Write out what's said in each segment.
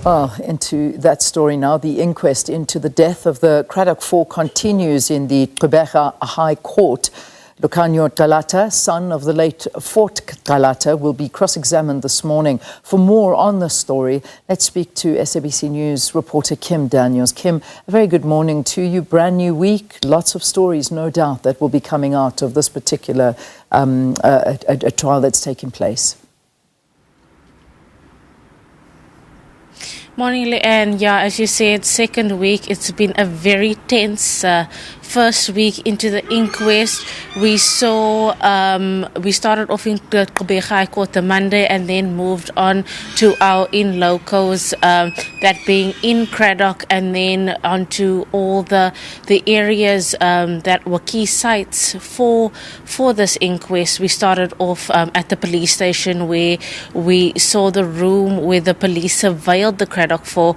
Well, into that story now. The inquest into the death of the Cradock Four continues in the Gqeberha High Court. Lukhanyo Calata, son of the late Fort Calata, will be cross-examined this morning. For more on the story, let's speak to SABC News reporter Kim Daniels. Kim, a very good morning to you. Brand new week, lots of stories, no doubt, that will be coming out of this particular a trial that's taking place. Morning, Leanne. Yeah, as you said, second week. It's been a very tense first week into the inquest. We saw, we started off in the Gqeberha High Court the Monday and then moved on to our in-locals, that being in Cradock, and then onto all the areas that were key sites for this inquest. We started off at the police station, where we saw the room where the police surveilled the Cradock Four,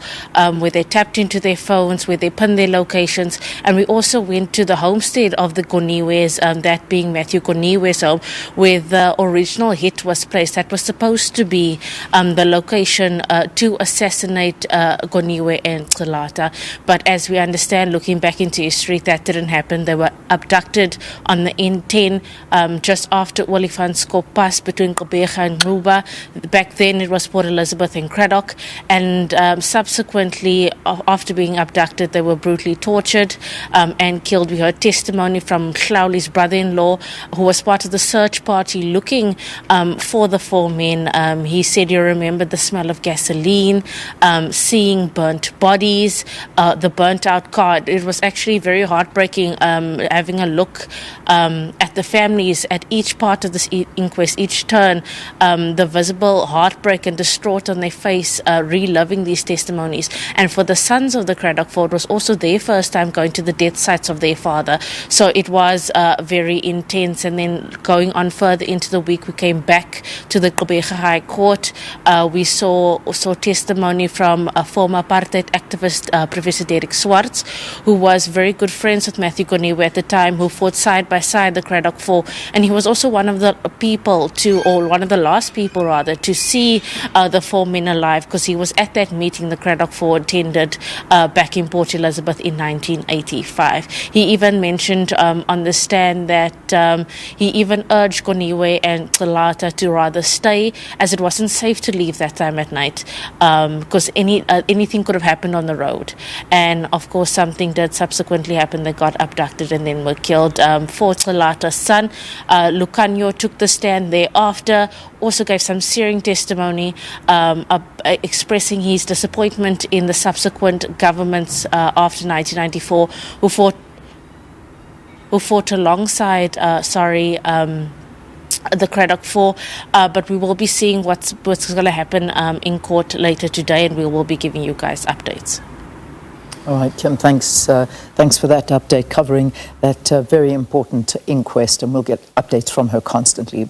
where they tapped into their phones, where they pinned their locations, and we also went to the homestead of the Gqeberhas, that being Matthew Gqeberha's home, where the original hit was placed. That was supposed to be the location to assassinate Gqeberha and Calata. But as we understand, looking back into history, that didn't happen. They were abducted on the N10 just after Olifantsco passed between Gqeberha and Gqeberha. Back then it was Port Elizabeth and Cradock, and subsequently, after being abducted, they were brutally tortured and killed. We heard testimony from Hlauli's brother-in-law, who was part of the search party looking for the four men. He said he remembered the smell of gasoline, seeing burnt bodies, the burnt-out car. It was actually very heartbreaking having a look at the families at each part of this inquest, each turn, the visible heartbreak and distraught on their face, reliving these testimonies. And for the sons of the Cradock Four, it was also their first time going to the death sites of their father. So it was very intense. And then going on further into the week, we came back to the Gqeberha High Court. We saw testimony from a former apartheid activist, Professor Derek Swartz, who was very good friends with Matthew Gqeberha at the time, who fought side by side the Cradock Four. And he was also one of the people one of the last people rather, to see the four men alive, because he was at that meeting the Cradock Four attended back in Port Elizabeth in 1985. He even mentioned on the stand that he even urged Gqeberha and Calata to rather stay, as it wasn't safe to leave that time at night, because anything could have happened on the road. And of course, something did subsequently happen. They got abducted and then were killed. Fort Calata's son, Lukhanyo, took the stand thereafter, also gave some searing testimony, expressing his disappointment in the subsequent governments after 1994, who fought alongside the Cradock Four, but we will be seeing what's going to happen in court later today, and we will be giving you guys updates. All right, Kim, thanks for that update covering that very important inquest, and we'll get updates from her constantly.